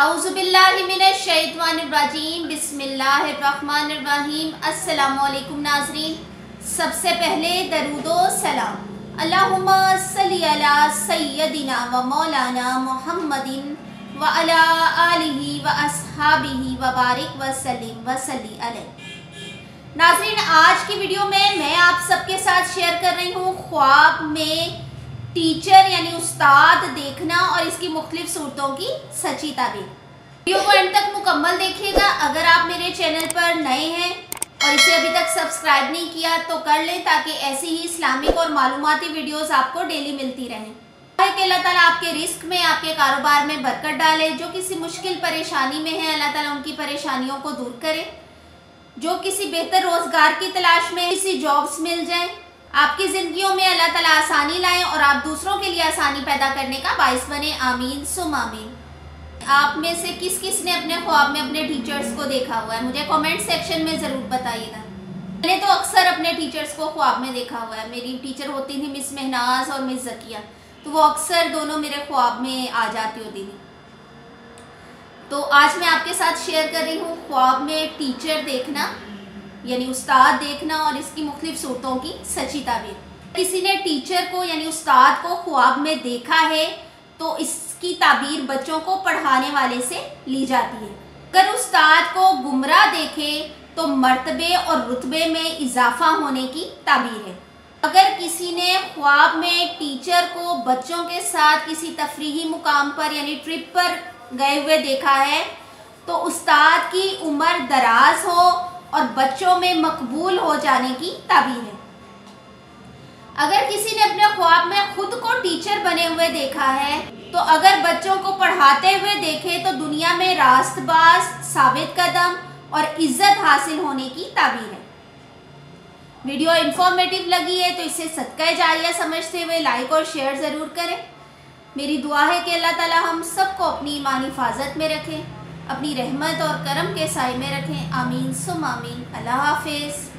आउज़ुबिल्लाहिमिनश्शैतानिर्रजीम बिस्मिल्लाहिर्रहमानिर्रहीम। अस्सलामुअलैकुम नाज़रीन, सबसे पहले दरूदो सलाम अल्लाहुम्मा सल्ली अला सय्यदिना व मौलाना मुहम्मदिन व अला आलिहि व अस्हाबिहि व बारिक व सल्लिम व सल्ली अलैहि। नाज़रीन, आज की वीडियो में मैं आप सबके साथ शेयर कर रही हूँ ख्वाब में टीचर यानी उस्ताद देखना और इसकी मुख्तलिफ सूरतों की सच्ची ताबीर। वीडियो को एंड तक मुकम्मल देखिएगा। अगर आप मेरे चैनल पर नए हैं और इसे अभी तक सब्सक्राइब नहीं किया तो कर लें, ताकि ऐसी ही इस्लामिक और मालूमाती वीडियोस आपको डेली मिलती रहें। कि अल्लाह ताला आपके रिस्क में, आपके कारोबार में बरकत डाले। जो किसी मुश्किल परेशानी में है, अल्लाह ताला उनकी परेशानियों को दूर करे। जो किसी बेहतर रोजगार की तलाश में, किसी जॉब्स मिल जाए, आपकी ज़िंदगियों में अल्लाह ताला आसानी लाए और आप दूसरों के लिए आसानी पैदा करने का बाइस बने। आमीन सुम आमीन। आप में से किस किस ने अपने ख्वाब में अपने टीचर्स को देखा हुआ है, मुझे कमेंट सेक्शन में ज़रूर बताइएगा। मैंने तो अक्सर अपने टीचर्स को ख्वाब में देखा हुआ है। मेरी टीचर होती थी मिस महनाज और मिस ज़किया, तो वो अक्सर दोनों मेरे ख्वाब में आ जाती होती थी। तो आज मैं आपके साथ शेयर कर रही हूँ ख्वाब में टीचर देखना यानी उस्ताद देखना और इसकी मुख्तलिफ सूरतों की सच्ची ताबीर। किसी ने टीचर को यानी उस्ताद को ख्वाब में देखा है तो इसकी ताबीर बच्चों को पढ़ाने वाले से ली जाती है। अगर उस्ताद को गुमराह देखे तो मर्तबे और रुतबे में इजाफा होने की ताबीर है। अगर किसी ने ख्वाब में टीचर को बच्चों के साथ किसी तफरीही मुकाम पर यानी ट्रिप पर गए हुए देखा है तो उस्ताद की उम्र दराज हो और बच्चों में मकबूल हो जाने की ताबीर है। अगर किसी ने अपने ख्वाब में खुद को टीचर बने हुए देखा है तो अगर बच्चों को पढ़ाते हुए देखे तो दुनिया में रास्तबाज, साबित कदम और इज्जत हासिल होने की ताबीर है। वीडियो इंफॉर्मेटिव लगी है तो इसे सदका जारिया समझते हुए लाइक और शेयर ज़रूर करें। मेरी दुआ है कि अल्लाह ताला हम सबको अपनी ईमानी हिफाजत में रखें, अपनी रहमत और करम के साए में रखें। आमीन सुम आमीन। अल्लाह हाफिज़।